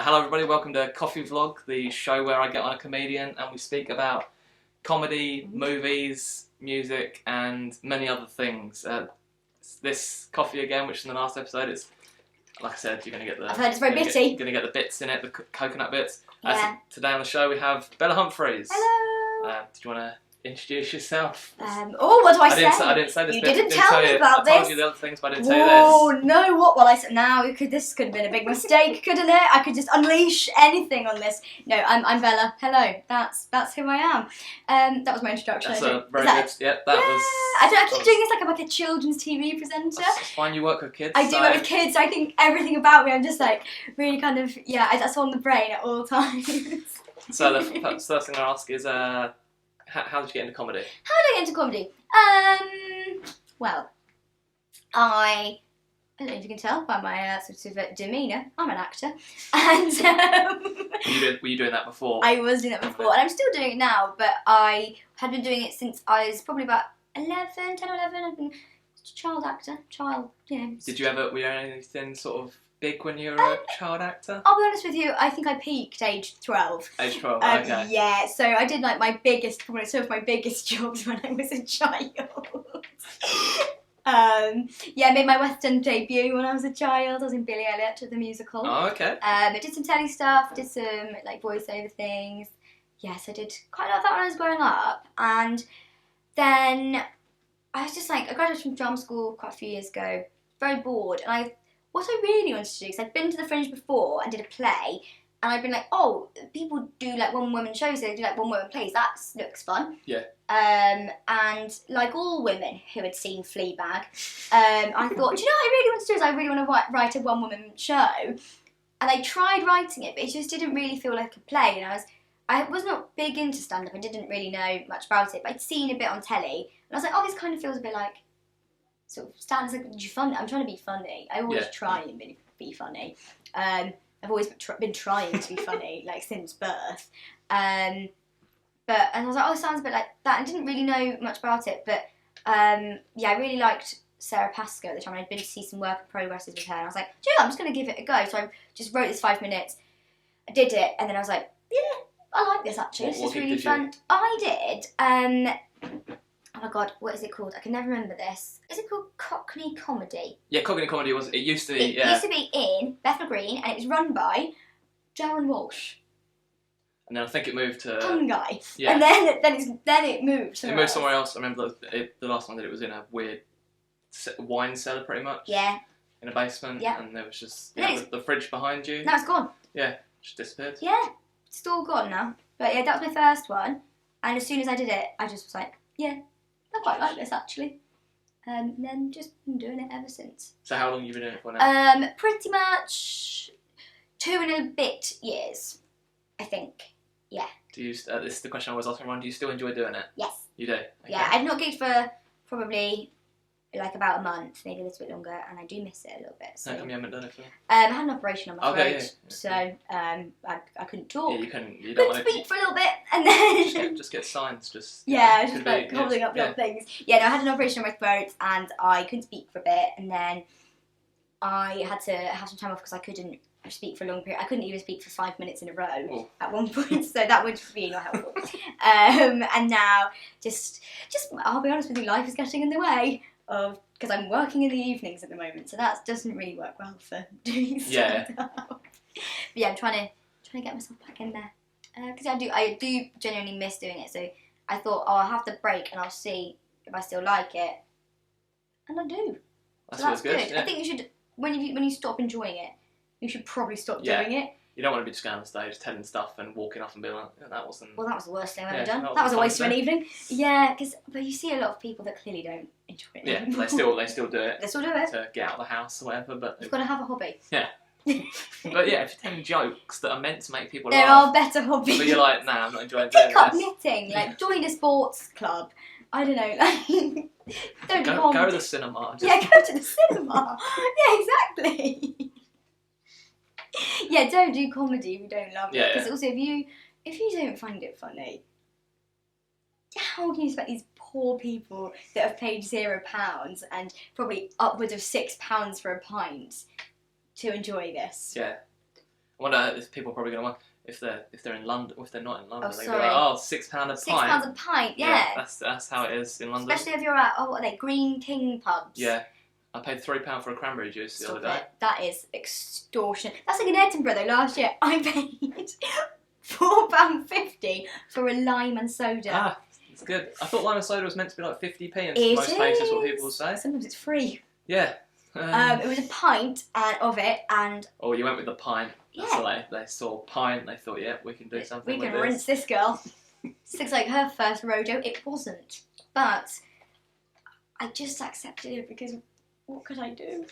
Hello everybody, welcome to Coffee Vlog, the show where I get on a comedian and we speak about comedy, movies, music and many other things. This coffee again, which in the last episode is, like I said, you're going to get the... I've heard it's very bitty. You're going to get the bits in it, the coconut bits. Yeah. Today on the show we have Bella Humphries. Hello. Did you want to introduce yourself? What do I say? I didn't say this you bit. didn't tell me about this. I told you the other things, but I didn't tell you this. Oh no! What will I say now? This could have been a big mistake, couldn't it? I could just unleash anything on this. No, I'm Bella. Hello. That's who I am. That was my introduction. That's a very good. Yeah, that was. I keep doing this like I'm like a children's TV presenter. That's fine. You work with kids. I do work with kids. So I think everything about me, I'm just like really kind of that's on the brain at all times. So the first thing I ask is how did you get into comedy? How did I get into comedy? Well, I don't know if you can tell by my sort of demeanour, I'm an actor, and were you doing that before? I was doing that before, and I'm still doing it now, but I had been doing it since I was probably about 10 or 11, I've been a child actor, Did you ever, were you anything sort of big when you were a child actor? I'll be honest with you, I think I peaked age 12. Age 12, okay. Yeah, so I did like probably some of my biggest jobs when I was a child. I made my West End debut when I was a child. I was in Billy Elliot, the musical. Oh, okay. I did some telly stuff, did some like voiceover things. Yes, I did quite a lot of that when I was growing up. And then I was just like, I graduated from drama school quite a few years ago, very bored, and what I really wanted to do, because I'd been to the Fringe before and did a play, and I'd been like, oh, people do like one-woman shows, they do like one-woman plays, that looks fun. Yeah. And like all women who had seen Fleabag, I thought, do you know what I really want to do is I really want to write a one-woman show. And I tried writing it, but it just didn't really feel like a play, and I was not big into stand-up, I didn't really know much about it, but I'd seen a bit on telly, and I was like, oh, this kind of feels a bit like sort of stand like funny. I'm trying to be funny. I always try and be funny. I've always been trying to be funny, like since birth. And I was like, oh, it sounds a bit like that. I didn't really know much about it, but I really liked Sarah Pascoe at the time. I'd been to see some work in progresses with her, and I was like, do you know, I'm just going to give it a go. So I just wrote this 5 minutes. I did it, and then I was like, yeah, I like this actually. This is really fun. I did. Oh my god, what is it called? I can never remember this. Is it called Cockney Comedy? Yeah, Cockney Comedy it used to be. It used to be in Bethnal Green, and it was run by Darren Walsh. And then I think it moved to Fun guy. Yeah. And then it moved somewhere. It moved somewhere else. I remember the last one that it was in a weird wine cellar, pretty much. Yeah. In a basement. Yeah. And there was just the fridge behind you. Now it's gone. Yeah, just disappeared. Yeah, it's all gone now. But yeah, that was my first one, and as soon as I did it, I just was like, yeah, I quite like this actually. And then just been doing it ever since. So how long have you been doing it for now? Pretty much 2 and a bit years, I think. Yeah. Do you? This is the question I was asking everyone. Do you still enjoy doing it? Yes. You do? Okay. Yeah, I've not gigged for probably like about a month, maybe a little bit longer, and I do miss it a little bit. So. How come you haven't done it for? I had an operation on my throat, so I couldn't talk. Yeah, you couldn't. You don't couldn't speak for a little bit, and then just get signs. Just like holding up little things. Yeah, no, I had an operation on my throat, and I couldn't speak for a bit, and then I had to have some time off because I couldn't speak for a long period. I couldn't even speak for 5 minutes in a row at one point, so that would be not helpful. And now, just I'll be honest with you, life is getting in the way of, because I'm working in the evenings at the moment, so that doesn't really work well for doing stand-up. But yeah, I'm trying to get myself back in there, because I do genuinely miss doing it. So I thought, I'll have the break and I'll see if I still like it, and I do. That's good. Yeah. I think you should, when you stop enjoying it, you should probably stop doing it. You don't want to be just going on stage telling stuff and walking off and being like, that wasn't... Well, that was the worst thing I've ever done. That was a waste of an evening. Yeah, but you see a lot of people that clearly don't enjoy it. Yeah, but they still do it. They still do it. To get out of the house or whatever, but... You've got to have a hobby. Yeah. But yeah, if you're telling jokes that are meant to make people laugh... There are better hobbies. But you're like, nah, I'm not enjoying doing this. Pick up knitting, like join a sports club. I don't know, like... Go to the cinema. Yeah, go to the cinema. Yeah, exactly. Yeah, don't do comedy if you don't love it. Because also, if you don't find it funny, how can you expect these poor people that have paid £0 and probably upwards of £6 for a pint to enjoy this? Yeah. I wonder if people are probably going to want if they're in London, if they're not in London, Oh, they're sorry. like, oh, £6 a pint. £6 a pint, yeah. That's how it is in London. Especially if you're at what are they, Green King pubs. Yeah, I paid £3 for a cranberry juice the other day. That is extortion. That's like in Edinburgh though. Last year I paid £4.50 for a lime and soda. Ah, it's good. I thought lime and soda was meant to be like 50p in most It places. What is. people will say. Sometimes it's free. Yeah. It was a pint of it, and oh, you went with the pint. Yeah. So they saw pint. They thought, yeah, we can do something. We with can rinse this girl. This looks like her first rodeo. It wasn't, but I just accepted it because what could I do?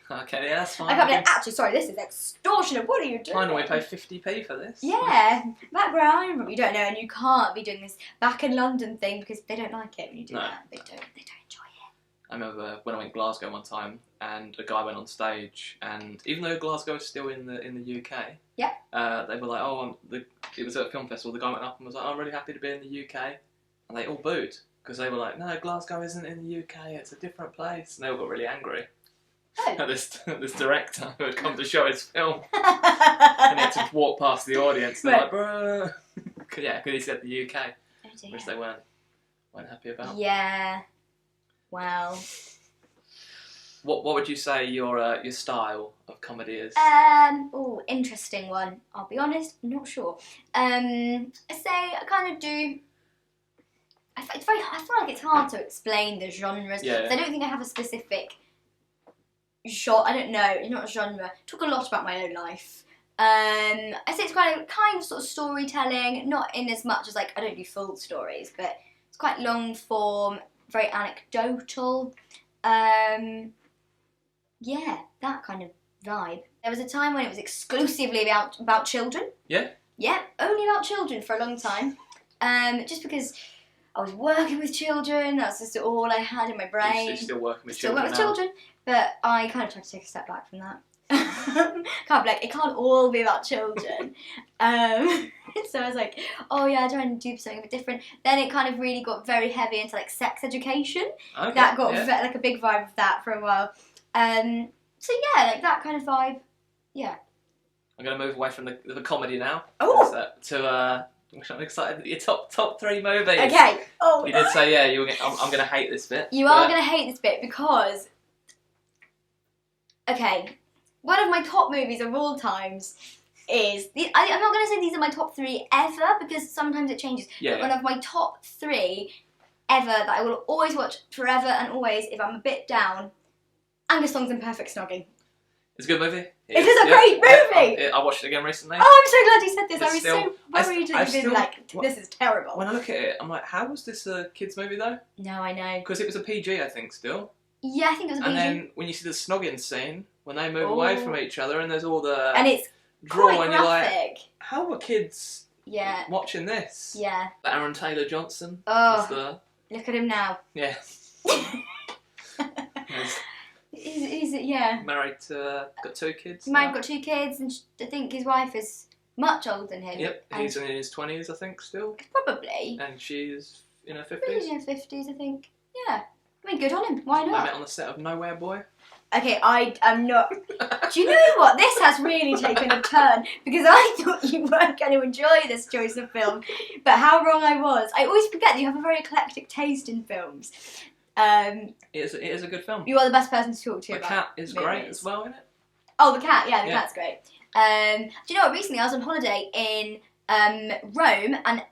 Okay, yeah, that's fine. I can't be like, actually, sorry, this is extortionate. What are you doing? Fine, we pay 50p for this. Yeah, back where I'm from, you don't know, and you can't be doing this back in London thing because they don't like it when you do that. They don't enjoy it. I remember when I went to Glasgow one time, and a guy went on stage, and even though Glasgow is still in the UK, yeah, they were like, oh, it was at a film festival. The guy went up and was like, oh, I'm really happy to be in the UK, and they all booed because they were like, no, Glasgow isn't in the UK, it's a different place, and they all got really angry. Oh. At this director who had come to show his film, and he had to walk past the audience. They're like, bro, yeah, because he said the UK, which they weren't happy about. Yeah. Well. What would you say your style of comedy is? Oh, interesting one. I'll be honest, I'm not sure. I say I kind of do. I feel like it's hard to explain the genres. Yeah. I don't think I have a specific genre. I don't know. It's not a genre. Talk a lot about my own life. I say it's kind of sort of storytelling, not in as much as like I don't do full stories, but it's quite long form, very anecdotal. Yeah, that kind of vibe. There was a time when it was exclusively about children. Yeah? Yeah, only about children for a long time. Just because I was working with children, that's just all I had in my brain. You're still working with Still children work with children, but I kind of tried to take a step back from that. Can't be like, it can't all be about children. So I was like, oh yeah, I try and do something a bit different. Then it kind of really got very heavy into like sex education. Okay, That got like a big vibe of that for a while. So yeah, like that kind of vibe. Yeah. I'm going to move away from the comedy now. Oh. I'm excited. Your top 3 movies. Okay. Oh. You did say I'm going to hate this bit. You are going to hate this bit because. Okay, one of my top movies of all times is I'm not going to say these are my top 3 ever because sometimes it changes. Yeah. But one of my top 3 ever that I will always watch forever and always if I'm a bit down. Angus Thongs and Perfect Snogging. It's a good movie. It is a great movie! I watched it again recently. Oh, I'm so glad you said this. But I was still, so worried that you'd been like, this is terrible. When I look at it, I'm like, how was this a kids' movie though? No, I know. Because it was a PG, I think, still. Yeah, I think it was a PG. And then when you see the snogging scene, when they move away from each other and there's all the and it's draw quite and you're like, graphic. how are kids watching this? Yeah. Aaron Taylor Johnson. Oh, look at him now. Yeah. He's yeah. Married to, got 2 kids. Got 2 kids, and I think his wife is much older than him. Yep, he's in his 20s, I think, still. Probably. And she's in her 50s. He's in his 50s, I think. Yeah. I mean, good on him. Why They not? met on the set of Nowhere Boy. Okay, I am not. Do you know what? This has really taken a turn because I thought you weren't going to enjoy this choice of film, but how wrong I was. I always forget that you have a very eclectic taste in films. It is a good film. You are the best person to talk to the about cat is movies. great as well, isn't it? Oh, the cat. Yeah, the cat's great. Do you know what? Recently I was on holiday in Rome, and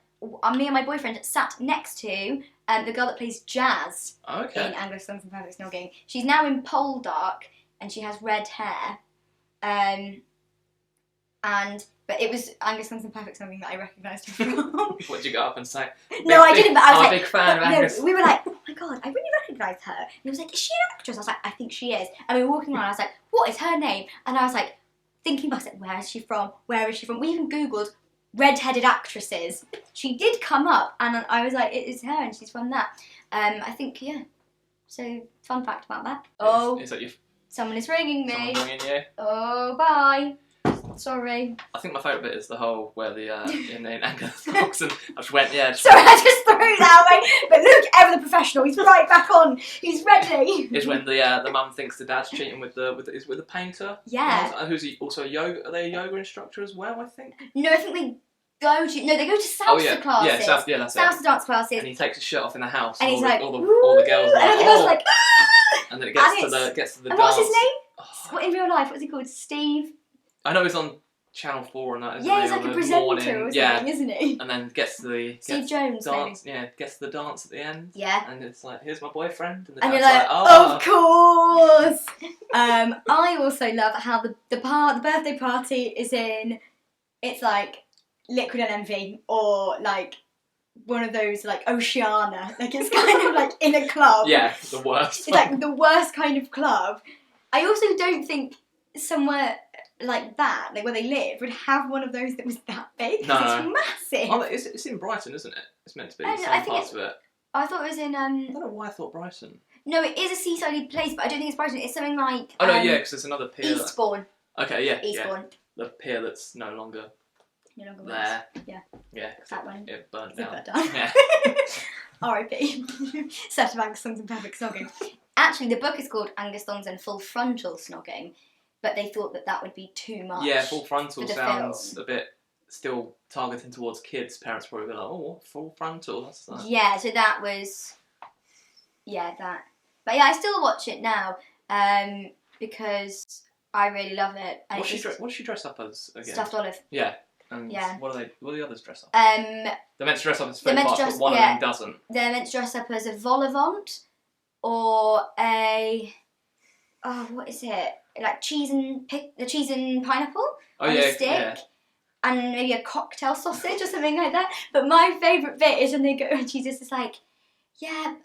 me and my boyfriend sat next to the girl that plays Jazz in Angus Thongs and Perfect Snogging. She's now in Pole Dark, and she has red hair. But it was Angus Thongs and Perfect Snogging that I recognised her from. What'd you go up and say? No, I didn't, but I was I'm like, a big fan of Angus. No, we were like, oh my god, I really recognise her. And he was like, is she an actress? I was like, I think she is. And we were walking around, I was like, what is her name? And I was like, thinking back, like, where is she from? Where is she from? We even Googled red-headed actresses. She did come up, and I was like, it is her, and she's from that. I think, yeah. So, fun fact about that. Is that someone is ringing me. Someone ringing you? Oh, bye. Sorry. I think my favourite bit is the whole where the in Angus Thongs and I just went Sorry, I just threw that away. But look, ever the professional. He's right back on. He's ready. is when the mum thinks the dad's cheating with the painter. Yeah. Who's also a yoga? Are they a yoga instructor as well? I think. No, I think they go to salsa classes. Yeah, that's salsa it. dance classes. And he takes his shirt off in the house, and and he's like, all the girls are and like, the girls are like, and then it gets to the dance. And what's his name? What in real life? What's he called? Steve. I know he's on Channel 4 and that. Yeah, he's like a presenter or something, isn't he? And then gets to the Steve Jones dance. Maybe. Yeah, gets to the dance at the end. Yeah. And it's like, here's my boyfriend. And you're like, of course. I also love how the birthday party is in. It's like Liquid and Envy or like one of those like Oceana. Like it's kind of like in a club. Yeah, the worst. It's like the worst kind of club. I also don't think somewhere like that, like where they live, would have one of those that was that big. No. It's massive. Oh, it's in Brighton, isn't it? It's meant to be. I think parts of it. I thought it was in. I don't know why I thought Brighton. No, it is a seaside place, but I don't think it's Brighton. It's something like. Oh no, yeah, because there's another pier. Eastbourne. Okay, yeah. Eastbourne. Yeah. The pier that's no longer works. there. Yeah. Yeah. That one. It burnt It down. burnt down. Yeah. R.I.P. Set of Angus Thongs and Perfect Snogging. Actually, the book is called Angus Thongs and Full Frontal Snogging, but they thought that would be too much. Yeah, full frontal for the sounds film. a bit still targeting towards kids. Parents probably be like, oh, what? Full frontal? That's like... Yeah, so that was. Yeah, that. But yeah, I still watch it now because I really love it. And What does she dress up as again? Stuffed olive. Yeah. And Yeah. what do the others dress up as? They're meant to dress up as food fast, but one of them doesn't. They're meant to dress up as a vol au vent or a. Oh, what is it? Like cheese and pineapple on a stick. Yeah. And maybe a cocktail sausage or something like that. But my favourite bit is when they go and she's just like, yeah,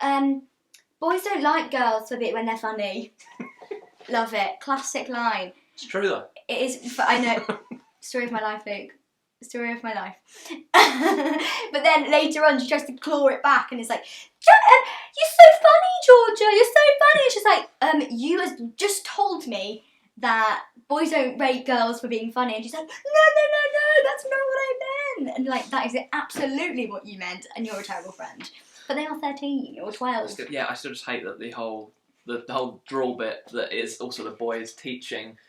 boys don't like girls a bit when they're funny. Love it. Classic line. It's true though. It is, but I know. Story of my life, Luke. Story of my life. But then later on, she tries to claw it back, and it's like, "You're so funny, Georgia. You're so funny." And she's like, "You has just told me that boys don't rate girls for being funny." And she's like, "No, that's not what I meant." And like, that is absolutely what you meant, and you're a terrible friend. But they are 13 or 12. I still just hate that the whole drawl bit that is also the boys teaching.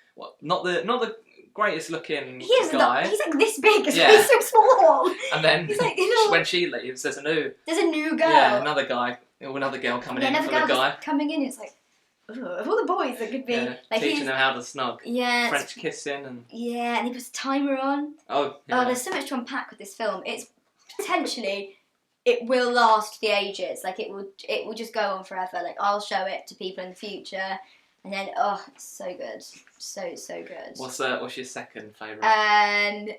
Not the greatest looking guy. He's like this big, he's so small. And then he's like, when she leaves, there's a new girl. Yeah, another guy, or another girl coming in another for the girl guy. Coming in, it's like, ugh, of all the boys that could be like teaching them how to snog. Yeah, French kissing and and he puts a timer on. Oh, there's so much to unpack with this film. It's potentially. It will last the ages. Like it will just go on forever. Like I'll show it to people in the future, and then it's so good, so good. What's your second favourite?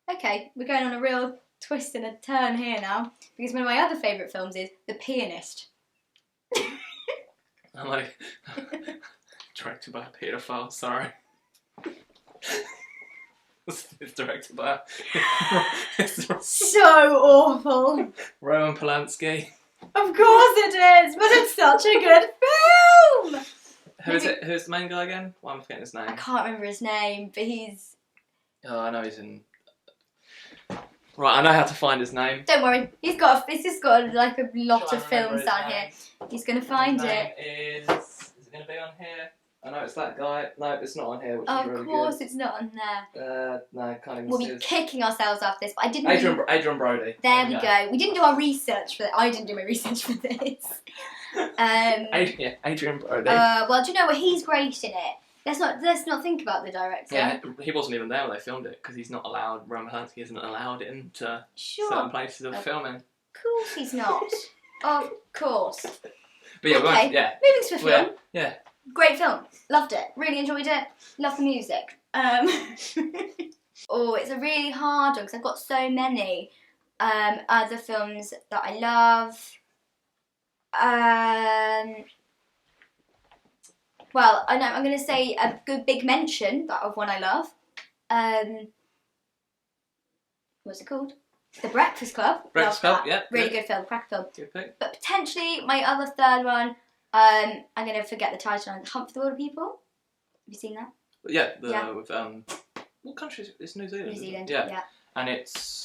Okay, we're going on a real twist and a turn here now because one of my other favourite films is The Pianist. I'm like directed by a paedophile. Sorry. It's directed by so awful. Roman Polanski. Of course it is, but it's such a good film. Who's it? Who's the main guy again? Why am I forgetting his name? I can't remember his name, but he's. Oh, I know he's in. Right, I know how to find his name. Don't worry, he's just got like a lot of films down here. He's gonna find it. Is it gonna be on here? I know it's that guy. No, it's not on here, which is really good. Of course it's not on there. No, can't even We'll see be kicking ourselves after this, but I didn't Adrian Brody. There we go. We didn't do our research for that. I didn't do my research for this. Adrian Brody. Well, do you know what? He's great in it. Let's not think about the director. Yeah, he wasn't even there when they filmed it, because he's not allowed, Roman Polanski isn't allowed into certain places of filming. Of course he's not. Of course. But yeah, okay. Moving to a film. Yeah. Great film. Loved it. Really enjoyed it. Loved the music. It's a really hard one because I've got so many other films that I love. Well, I know I'm going to say a good big mention of one I love. What's it called? The Breakfast Club. Breakfast Club, yeah. Really good film, crack film. Good pick. But potentially my other third one, I'm going to forget the title on Hunt for the Wilder People. Have you seen that? Yeah, with What country is it? It's New Zealand. New Zealand. Yeah. Yeah. And it's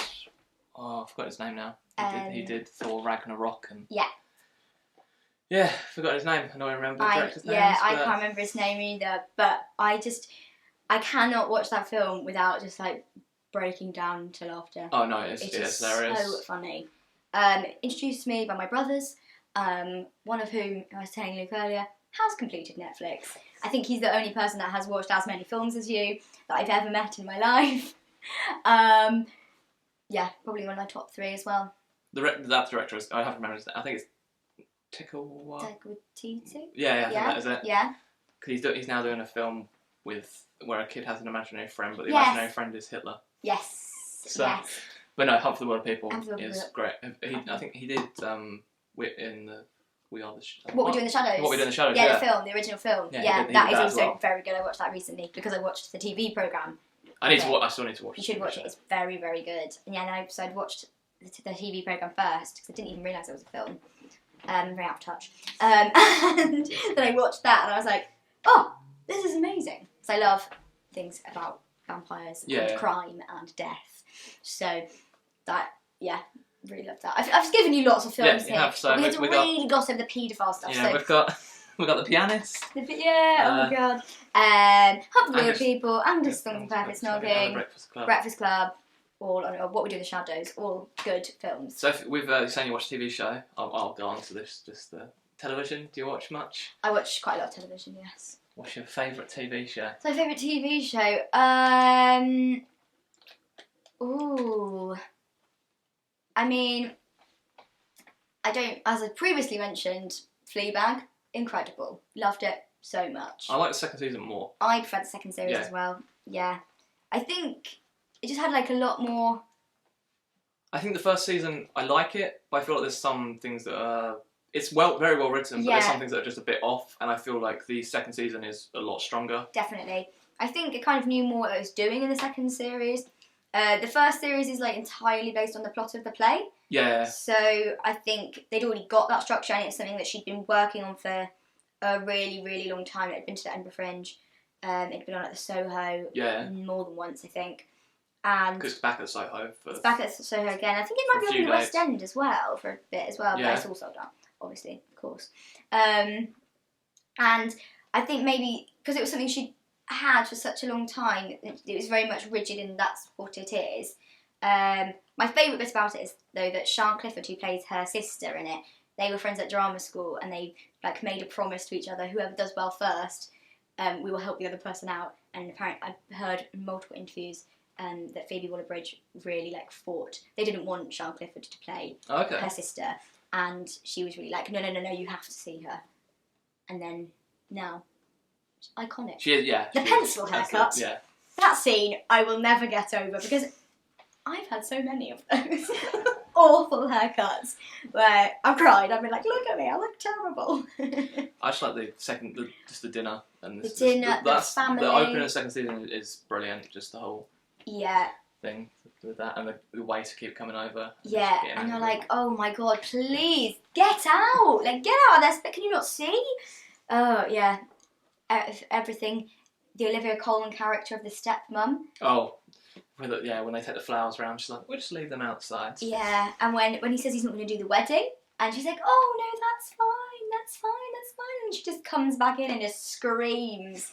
I forgot his name now. He did Thor Ragnarok and yeah. Yeah, forgot his name. I don't remember the director's name. Yeah, I can't remember his name either. But I cannot watch that film without just like breaking down into laughter. Oh no, it's hilarious. So funny. Introduced to me by my brothers, one of whom I was telling Luke earlier has completed Netflix. I think he's the only person that has watched as many films as you that I've ever met in my life. Yeah, probably one of my top 3 as well. That director is, I have to remember his name. I think it's Tickle. Titu? Yeah, I think that is it. Yeah. Because he's now doing a film where a kid has an imaginary friend, but the Yes. imaginary friend is Hitler. Yes. So, yes. But no, Hunt for the World People Absolutely. is great. I think he did in the We Are the What We Do in the Shadows. What We Do in the Shadows. Yeah, Yeah, the film, the original film. Yeah, he that did is that also as well. very good. I watched that recently because I watched the TV programme. I still need to watch. You should watch it. It's very, very good. And yeah, so I'd watched the TV programme first because I didn't even realise it was a film. Very out of touch. And then I watched that and I was like, oh, this is amazing. Because I love things about vampires and crime and death. So that, really love that. I've given you lots of films here. Have, so we had to really gloss over the paedophile stuff. Yeah, so we've got the pianist. oh my god. Hunt for the People, Angus Thongs and Perfect Snogging, Breakfast Club, all on What We Do in the Shadows, all good films. So if we've saying you watch a TV show, I'll go on to this. Just the television. Do you watch much? I watch quite a lot of television, yes. What's your favourite TV show? So my favourite TV show, I mean, as I previously mentioned, Fleabag, incredible. Loved it so much. I like the second season more. I prefer the second series as well. Yeah. I think it just had like a lot more... I think the first season, I like it, but I feel like there's some things that are... It's very well written, but there's some things that are just a bit off, and I feel like the second season is a lot stronger. Definitely. I think it kind of knew more what it was doing in the second series. The first series is like entirely based on the plot of the play. Yeah. So I think they'd already got that structure, and it's something that she'd been working on for a really, really long time. It had been to the Edinburgh Fringe. It'd been on at the Soho more than once, I think. And because it's back at Soho. It's back at Soho again. I think it might be up in the West End as well for a bit as well, but it's all sold out, obviously, of course. And I think maybe because it was something she had for such a long time, it was very much rigid, and that's what it is. My favourite bit about it is though that Sian Clifford, who plays her sister in it, they were friends at drama school, and they like made a promise to each other: whoever does well first, we will help the other person out. And apparently, I've heard in multiple interviews that Phoebe Waller-Bridge really like fought. They didn't want Sian Clifford to play her sister, and she was really like, no, you have to see her. And then now, iconic. She is, the pencil haircut. That scene I will never get over because I've had so many of those awful haircuts where I've cried. I've been like, look at me, I look terrible. I just like just the dinner and the family. The opening of the second season is brilliant. Just the whole thing with that and the way to keep coming over. And you're like, oh my god, please get out! Like get out of this! But can you not see? Oh yeah, everything. The Olivia Colman character of the stepmom. Oh. When they take the flowers around, she's like, we'll just leave them outside. Yeah, and when he says he's not going to do the wedding, and she's like, oh no, that's fine. And she just comes back in and just screams.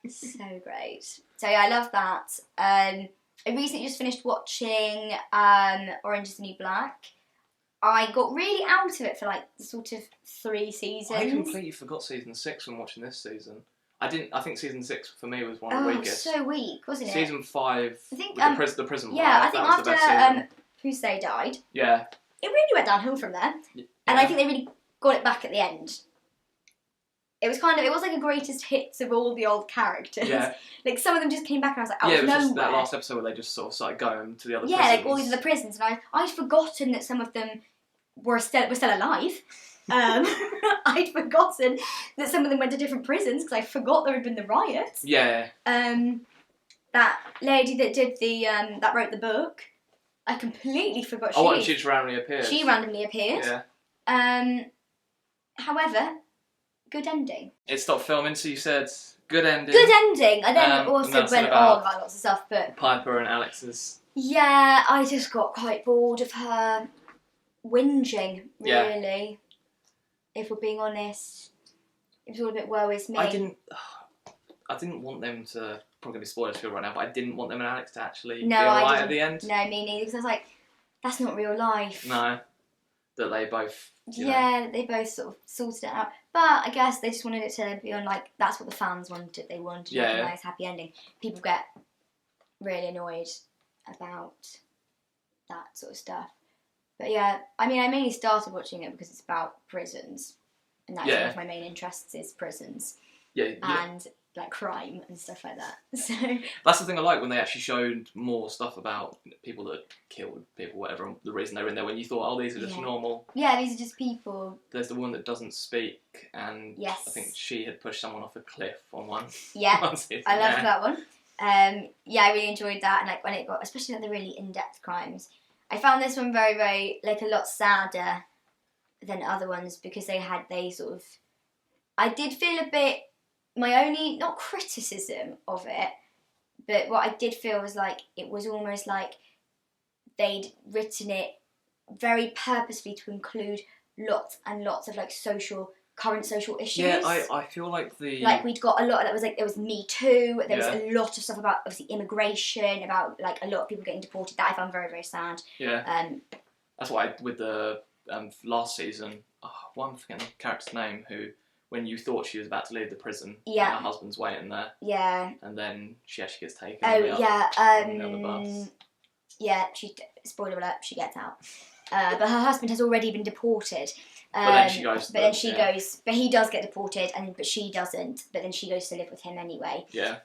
So great. So yeah, I love that. I recently just finished watching Orange is the New Black. I got really out of it for like sort of 3 seasons. I completely forgot season 6 when watching this season. I think season 6 for me was one of the weakest. So weak, wasn't it? Season 5, I think the prison one. Yeah, I think after Hussein died, it really went downhill from there. Yeah. And I think they really got it back at the end. It was like a greatest hits of all the old characters. Yeah. Like some of them just came back and I was like, oh, it was just that last episode where they just sort of started going to the other prisons. Yeah, like all these other prisons, and I'd forgotten that some of them were still alive. I'd forgotten that some of them went to different prisons because I forgot there had been the riots. Yeah. That lady that did that wrote the book, I completely forgot. And she just randomly appeared. She randomly appeared. Yeah. However, good ending. It stopped filming, so you said Good ending. Good ending. And then And also that's went about on about lots of stuff, but Piper and Alex's. yeah, I just got quite bored of her whinging, Yeah. really. If we're being honest. It was all a bit woe is me. I didn't want them to, probably going to be spoilers for you right now, but I didn't want them and Alex to actually be alright at the end. No, me neither, because I was like, that's not real life. No. That they both, they both sort of sorted it out. But I guess they just wanted it to be on, like, that's what the fans wanted. They wanted like, a nice, happy ending. People get really annoyed about that sort of stuff. But yeah, I mean, I mainly started watching it because it's about prisons. And that's one of my main interests is prisons. Yeah. And like crime and stuff like that. So that's the thing I like when they actually showed more stuff about people that killed people, whatever the reason they were in there. When you thought, oh, these are just normal. Yeah, these are just people. There's the one that doesn't speak, and I think she had pushed someone off a cliff on one. Yeah, I loved that one. Yeah, I really enjoyed that, and like when it got, especially like the really in-depth crimes. I found this one very, very like a lot sadder than other ones because they sort of. I did feel a bit. My only, not criticism of it, but what I did feel was like, it was almost like they'd written it very purposefully to include lots and lots of like current social issues. Yeah, I feel like like we'd got a lot, that was like, there was Me Too, there was a lot of stuff about obviously immigration, about like a lot of people getting deported, that I found very, very sad. Yeah. That's why with the last season, I'm forgetting the character's name, who... when you thought she was about to leave the prison, and her husband's waiting there. Yeah. And then she actually gets taken on the bus. Yeah, spoiler alert, she gets out. But her husband has already been deported. But then she goes... but he does get deported, but she doesn't. But then she goes to live with him anyway. Yeah.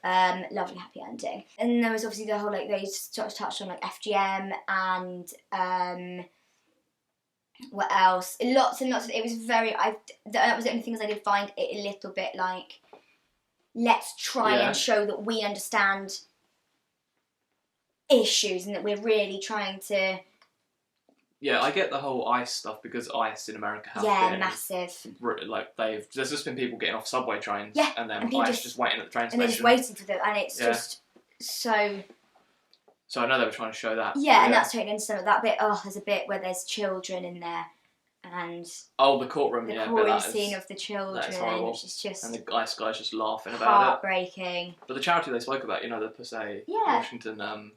Lovely happy ending. And there was obviously the whole, like, they sort of touched on, like, FGM and... what else? Lots and lots of... It was very... that was the only things I did find it a little bit like... Let's try and show that we understand issues and that we're really trying to... Yeah, I get the whole ICE stuff because ICE in America has been... massive. Like, there's just been people getting off subway trains and then and ICE just waiting at the train station. And they're just waiting for them, and it's just so... So I know they were trying to show that. Yeah, and that's totally understandable. That bit, there's a bit where there's children in there, and... Oh, the courtroom, the courtroom scene of the children, that is horrible. Which is just... And the ICE guy's just laughing about heartbreaking. But the charity they spoke about, the Passaic Washington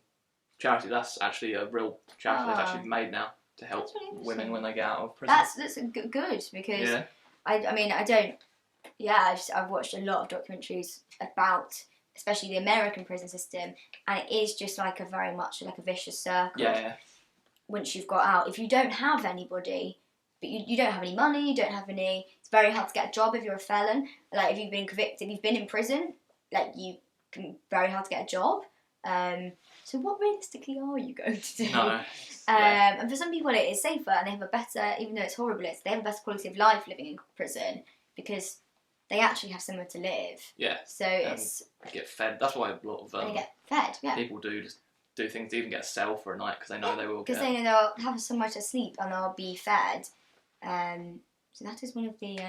charity, that's actually a real charity they've actually made now to help women when they get out of prison. That's good, because I've watched a lot of documentaries about... especially the American prison system, and it is just like very much like a vicious circle. Yeah. Once you've got out, if you don't have anybody, but you don't have any money, it's very hard to get a job if you're a felon. Like, if you've been convicted, you've been in prison, like, very hard to get a job. So what realistically are you going to do? No. And for some people it is safer, and they have a better, even though it's horrible, they have a better quality of life living in prison, because they actually have somewhere to live. Yeah. So it's... They get fed. That's why a lot of they get fed, people do things to even get a cell for a night, because they know they will get... Because they know they'll have somewhere to sleep and they'll be fed. So that is one of the...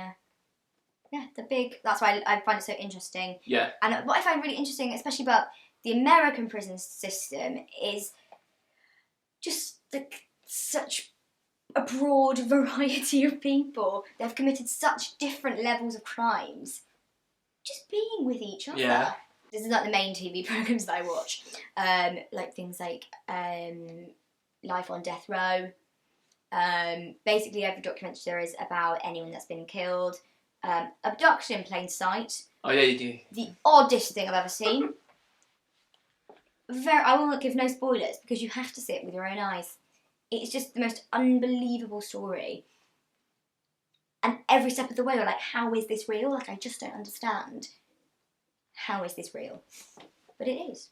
the big... That's why I find it so interesting. Yeah. And what I find really interesting, especially about the American prison system, is just such... a broad variety of people that have committed such different levels of crimes, just being with each other. Yeah. This is not the main TV programs that I watch, like things like Life on Death Row. Basically, every documentary there is about anyone that's been killed. Abduction in Plain Sight. Oh yeah, you do. The oddest thing I've ever seen. I will not give no spoilers because you have to see it with your own eyes. It's just the most unbelievable story. And every step of the way, we're like, how is this real? Like, I just don't understand. How is this real? But it is.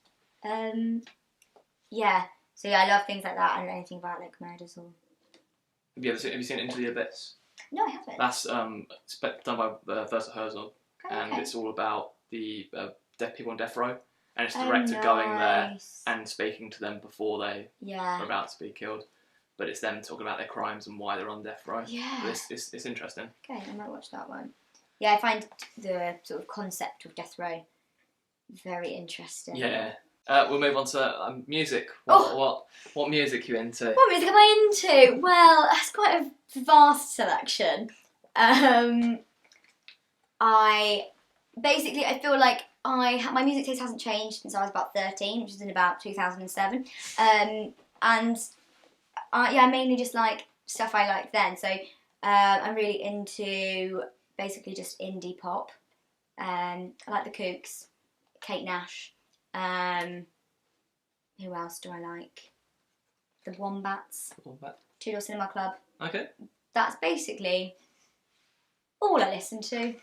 Yeah. So yeah, I love things like that and anything about like murders or... Have you seen Into the Abyss? No, I haven't. That's done by Versa Herzog. And it's all about the deaf people on death row. And it's the director going there and speaking to them before they are about to be killed. But it's them talking about their crimes and why they're on death row. Yeah. But it's interesting. Okay, I might watch that one. Yeah, I find the sort of concept of death row Very interesting. Yeah. We'll move on to music. What music are you into? What music am I into? Well, that's quite a vast selection. I feel like my music taste hasn't changed since I was about 13, which is in about 2007. And I mainly just like stuff I liked then. So I'm really into basically just indie pop. I like the Kooks, Kate Nash. Who else do I like? The Wombats. Two Door Cinema Club. Okay. That's basically all I listen to.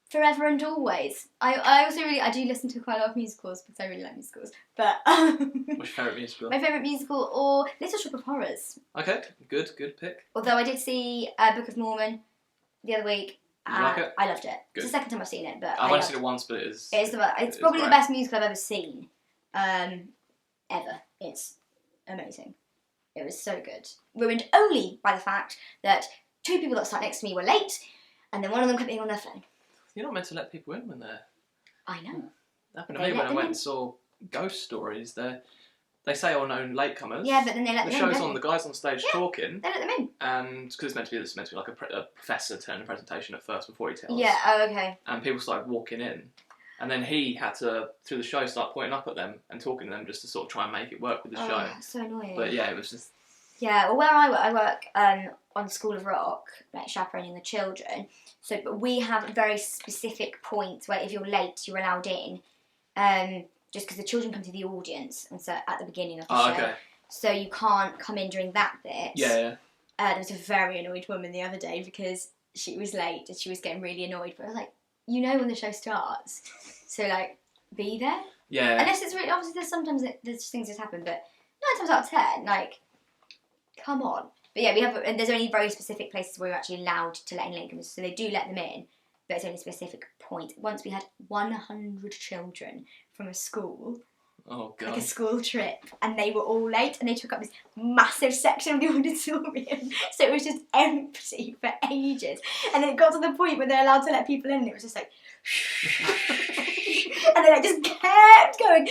Forever and always. I do listen to quite a lot of musicals because I really like musicals. But what's your favourite musical? My favourite musical, or Little Shop of Horrors. Okay, good pick. Although I did see Book of Mormon the other week. Did you like it? I loved it. Good. It's the second time I've seen it, but I've only seen it once, but it's probably the great. best musical I've ever seen. Ever. It's amazing. It was so good. Ruined only by the fact that two people that sat next to me were late, and then one of them kept being on their phone. You're not meant to let people in when they're... I know. That happened to me when I went and saw Ghost Stories. They say, oh, no, latecomers. Yeah, but then they let them in. The show's on, the guys on stage talking. They let them in. And because it's meant to be like a professor turning a presentation at first before he tells. Yeah, oh, okay. And people started walking in. And then he had to, through the show, start pointing up at them and talking to them just to sort of try and make it work with the show. That's so annoying. But yeah, it was just... Yeah, well, where I work on School of Rock, like chaperoning the children. So, but we have very specific points where if you're late, you're allowed in. Just because the children come to the audience, and so at the beginning of the show. Okay. So you can't come in during that bit. Yeah. There was a very annoyed woman the other day because she was late and she was getting really annoyed. But I was like, you know when the show starts, so like, be there. Yeah. Unless it's really, obviously there's things that happen, but 9 times out of 10, like, come on. But yeah, there's only very specific places where we're actually allowed to let in latecomers, so they do let them in, but it's only a specific point. Once we had 100 children from a school, oh god, like a school trip, and they were all late, and they took up this massive section of the auditorium, so it was just empty for ages. And then it got to the point where they're allowed to let people in, and it was just like, and then it just kept going,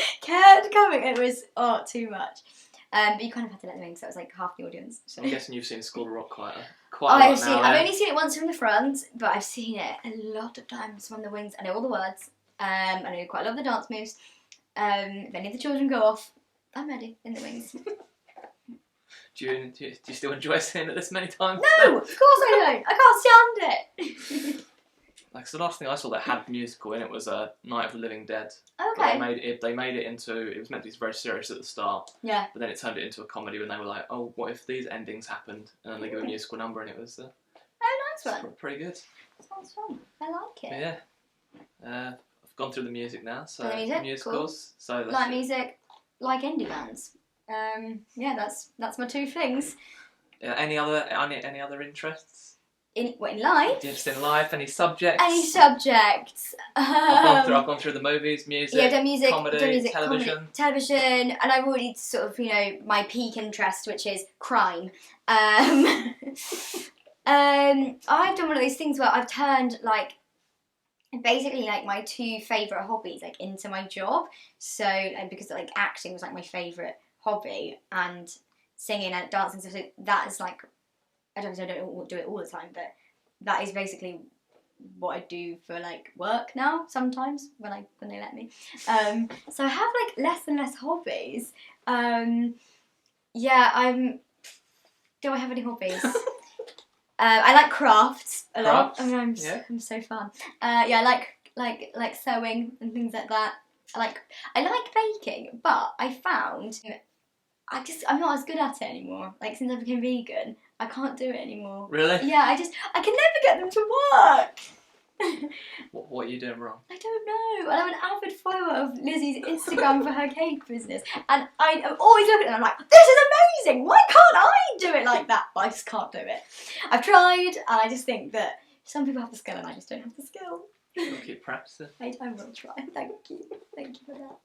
and it was too much. But you kind of had to let them in, so it was like half the audience. So. I'm guessing you've seen School of Rock quite a lot now. I've only seen it once from the front, but I've seen it a lot of times from the wings. I know all the words. I know quite a lot of the dance moves. If any of the children go off, I'm ready in the wings. Do you still enjoy seeing it this many times? No, of course I don't. I can't stand it. Like, so the last thing I saw that had musical in it was Night of the Living Dead. Okay. They made it into, it was meant to be very serious at the start. Yeah. But then it turned it into a comedy when they were like, oh, what if these endings happened? And then they give a musical number, and it was nice one. Pretty good. Sounds fun. I like it. But yeah. I've gone through the music now, so the musicals. Cool. So like music, like indie bands. Yeah, that's my two things. Any other interests? In life? Just in life, any subjects? Any subjects. I've gone through the movies, music, yeah, done music, television. Television, and I've already sort of, my peak interest, which is crime. I've done one of those things where I've turned, basically, my two favourite hobbies, into my job. So, because, acting was, my favourite hobby, and singing and dancing, so that is, I don't do it all the time, but that is basically what I do for work now. Sometimes when they let me. So I have less and less hobbies. Yeah, do I have any hobbies? I like crafts a lot. I mean, I'm so fun. Yeah, I like sewing and things like that. I like baking, but I found I'm not as good at it anymore. Since I became vegan, I can't do it anymore. Really? Yeah, I can never get them to work. What are you doing wrong? I don't know. And I'm an avid follower of Lizzie's Instagram for her cake business, and I'm always looking at it and I'm like, this is amazing. Why can't I do it like that? But I just can't do it. I've tried, and I just think that some people have the skill, and I just don't have the skill. You'll keep practicing. I will try. Thank you for that.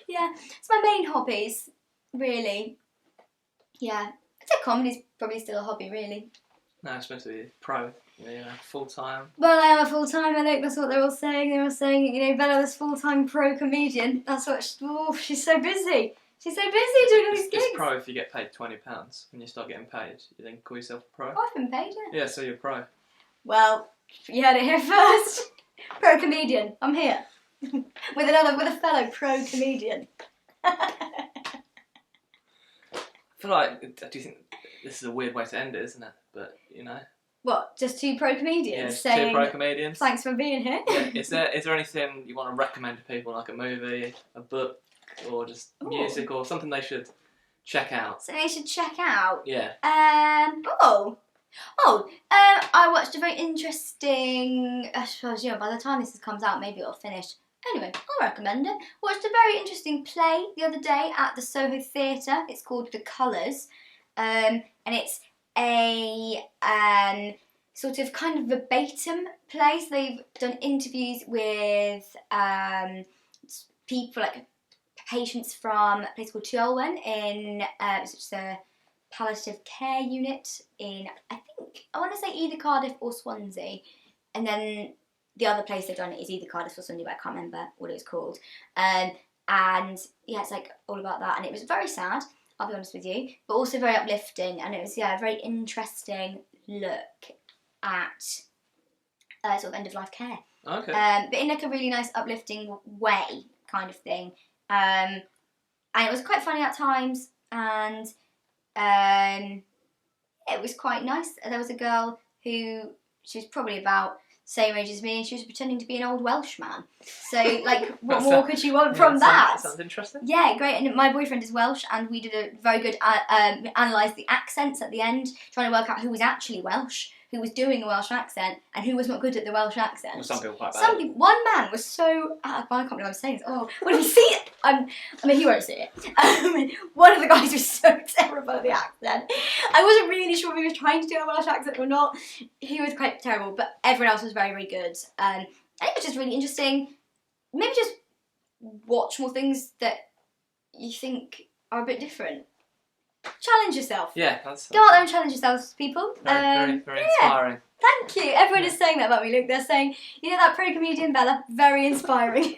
Yeah, it's my main hobbies, really. Yeah, I'd say comedy's probably still a hobby, really. No, it's meant to be pro. Full time. Well, I am a full-time, I think that's what they're all saying. They're all saying, Bella's full-time pro comedian. That's what she's so busy. She's so busy doing all these gigs. It's pro if you get paid £20 when you start getting paid. You then call yourself a pro? I've been paid, yeah. Yeah, so you're pro. Well, you heard it here first. Pro comedian. I'm here. with a fellow pro comedian. I feel like, do you think this is a weird way to end it, isn't it? But, What, just two pro comedians Yeah, saying, two pro comedians. Thanks for being here. Yeah. Is there anything you want to recommend to people, like a movie, a book, or just music, or something they should check out? So they should check out? Yeah. I watched a very interesting, I suppose, by the time this comes out, maybe it'll finish. Anyway, I'll recommend it. Watched a very interesting play the other day at the Soho Theatre. It's called The Colours. And it's a sort of kind of verbatim play. So they've done interviews with people, like patients from a place called Tolwen in it's a palliative care unit in, I want to say either Cardiff or Swansea. And then the other place they've done it is either Cardiff or Swansea, but I can't remember what it was called. And yeah, it's like all about that. And it was very sad, I'll be honest with you, but also very uplifting. And it was, a very interesting look at sort of end-of-life care. Okay. But in like a really nice, uplifting way kind of thing. And it was quite funny at times. And it was quite nice. There was a girl who, she was probably about the same age as me, and she was pretending to be an old Welsh man. So, like, what more could you want from that? Sounds interesting. Yeah, great. And my boyfriend is Welsh, and we did a very good analyse the accents at the end, trying to work out who was actually Welsh, who was doing a Welsh accent, and who was not good at the Welsh accent. Well, some people quite bad. One man was so... I can't believe I'm saying this. Oh, when you see it... he won't see it. One of the guys was so terrible at the accent. I wasn't really sure if he was trying to do a Welsh accent or not. He was quite terrible, but everyone else was very, very good. I think it was just really interesting. Maybe just watch more things that you think are a bit different. Challenge yourself. Yeah, Go out there and challenge yourselves, people. Very inspiring. Thank you. Everyone is saying that about me, Luke. They're saying, that pro comedian Bella, very inspiring.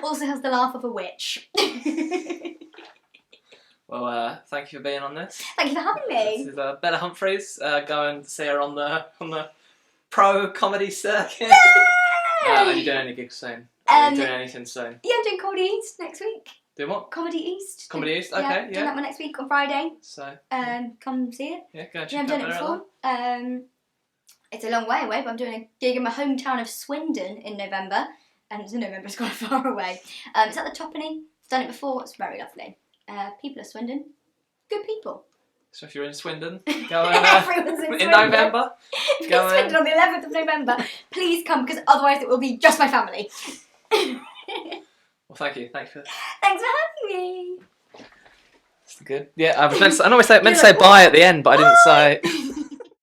Also has the laugh of a witch. Well, thank you for being on this. Thank you for having me. This is Bella Humphries. Go and see her on the pro comedy circuit. Are you doing any gigs soon? Are you doing anything soon? Yeah, I'm doing Comedy East next week. Doing what? Comedy East. Comedy East, okay, yeah. Doing that one next week on Friday. So, come see it. Yeah, go and I've done it before. It's a long way away, but I'm doing a gig in my hometown of Swindon in November. And it's in November, it's quite far away. It's at the Toppany. I've done it before, it's very lovely. People of Swindon, good people. So if you're in Swindon, go Everyone's in in November. If you're in Swindon on the 11th of November, please come, because otherwise it will be just my family. Well, thank you. Thanks for having me. That's good. Yeah, I was meant to say bye at the end, but I didn't say.